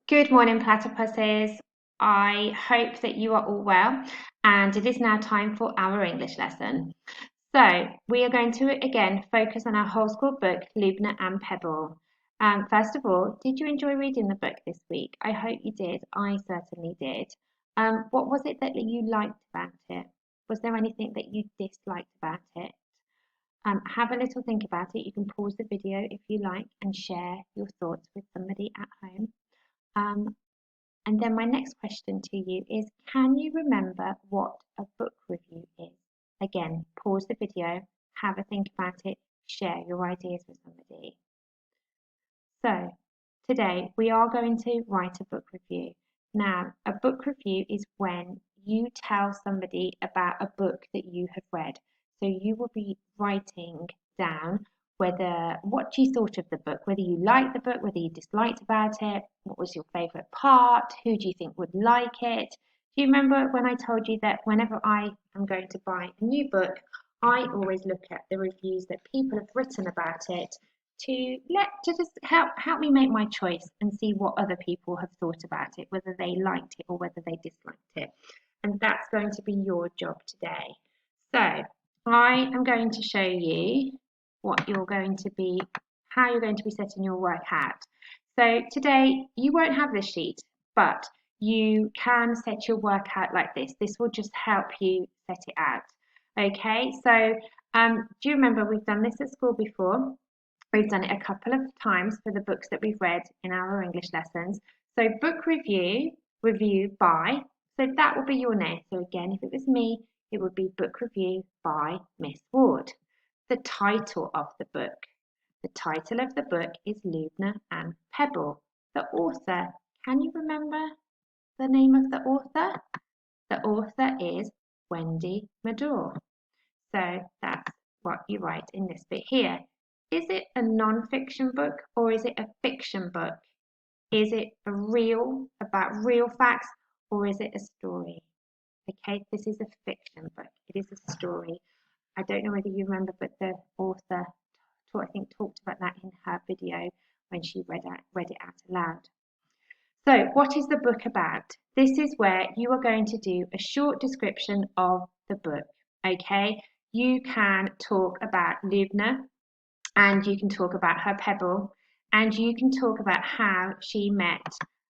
Good morning, platypuses. I hope that you are all well, and it is now time for our English lesson. So, we are going to again focus on our whole school book, Lubna and Pebble. First of all, did you enjoy reading the book this week? I hope you did. I certainly did. What was it that you liked about it? Was there anything that you disliked about it? Have a little think about it. You can pause the video if you like and share your thoughts with somebody at home. Um, and then my next question to you is, can you remember what a book review is? Again, pause the video, have a think about it, share your ideas with somebody. So, today we are going to write a book review. Now, a book review is when you tell somebody about a book that you have read. So you will be writing down what you thought of the book, whether you liked the book, whether you disliked about it, what was your favourite part, who do you think would like it. Do you remember when I told you that whenever I am going to buy a new book, I always look at the reviews that people have written about it to just help me make my choice and see what other people have thought about it, whether they liked it or whether they disliked it. And that's going to be your job today. So I am going to show you what you're going to be, how you're going to be setting your work out. So today you won't have this sheet, but you can set your work out like this. This will just help you set it out. Okay, so do you remember we've done this at school before? We've done it a couple of times for the books that we've read in our English lessons. So book review, review by, so that will be your name. So again, if it was me, it would be book review by Miss Ward. The title of the book. The title of the book is Lubna and Pebble. The author, can you remember the name of the author? The author is Wendy Madore. So that's what you write in this bit here. Is it a non-fiction book or is it a fiction book? Is it about real facts, or is it a story? Okay, this is a fiction book. It is a story. I don't know whether you remember, but the author, I think, talked about that in her video when she read it out aloud. So, what is the book about? This is where you are going to do a short description of the book. Okay, you can talk about Lubna, and you can talk about her Pebble, and you can talk about how she met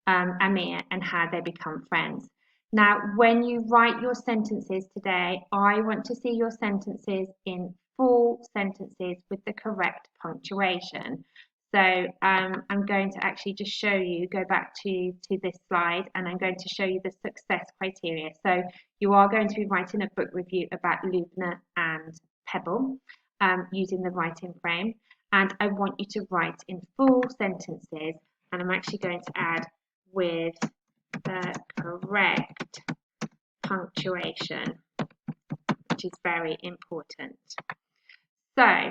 Amir and how they become friends. Now, when you write your sentences today, I want to see your sentences in full sentences with the correct punctuation. So I'm going to actually just show you, go back to this slide, and I'm going to show you the success criteria. So you are going to be writing a book review about Lubna and Pebble using the writing frame. And I want you to write in full sentences, and I'm actually going to add with the correct punctuation, which is very important. So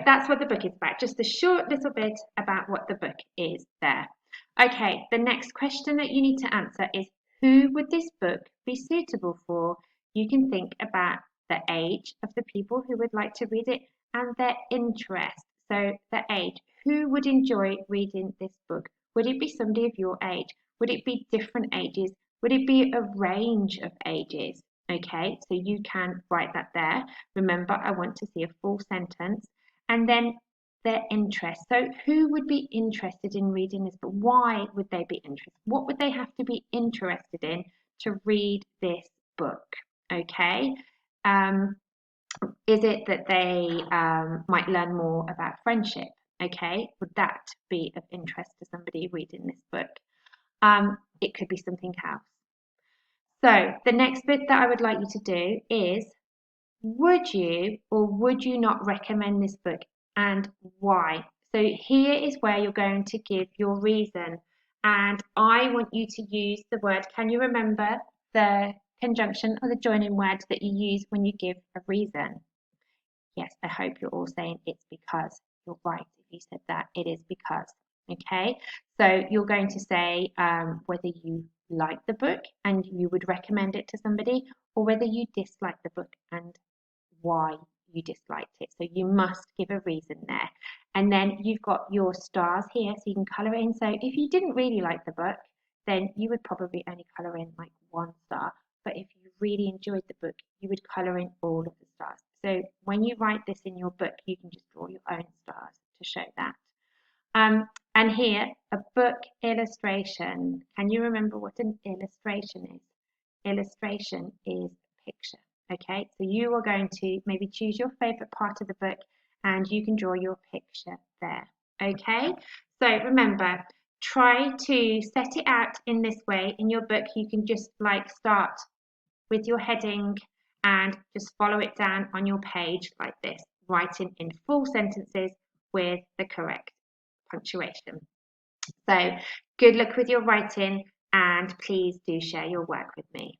that's what the book is about, just a short little bit about what the book is there. Okay, the next question that you need to answer is, who would this book be suitable for? You can think about the age of the people who would like to read it and their interest. So the age, who would enjoy reading this book? Would it be somebody of your age? Would it be different ages? Would it be a range of ages? Okay, so you can write that there. Remember, I want to see a full sentence. And then their interest. So who would be interested in reading this book? Why would they be interested? What would they have to be interested in to read this book? Okay. Is it that they might learn more about friendship? Okay, would that be of interest to somebody reading this book? It could be something else. So the next bit that I would like you to do is, would you or would you not recommend this book, and why? So here is where you're going to give your reason, and I want you to use the word, can you remember the conjunction or the joining word that you use when you give a reason? Yes, I hope you're all saying it's because. You're right if you said that. It is because. Okay, so you're going to say whether you like the book and you would recommend it to somebody, or whether you dislike the book and why you disliked it. So you must give a reason there. And then you've got your stars here, so you can colour it in. So if you didn't really like the book, then you would probably only colour in like 1 star. But if you really enjoyed the book, you would colour in all of the stars. So when you write this in your book, you can just draw your own stars to show that. And here, a book illustration. Can you remember what an illustration is? Illustration is a picture. Okay, so you are going to maybe choose your favourite part of the book and you can draw your picture there. Okay, so remember, try to set it out in this way. In your book, you can just like start with your heading and just follow it down on your page like this, writing in full sentences with the correct punctuation. So good luck with your writing and please do share your work with me.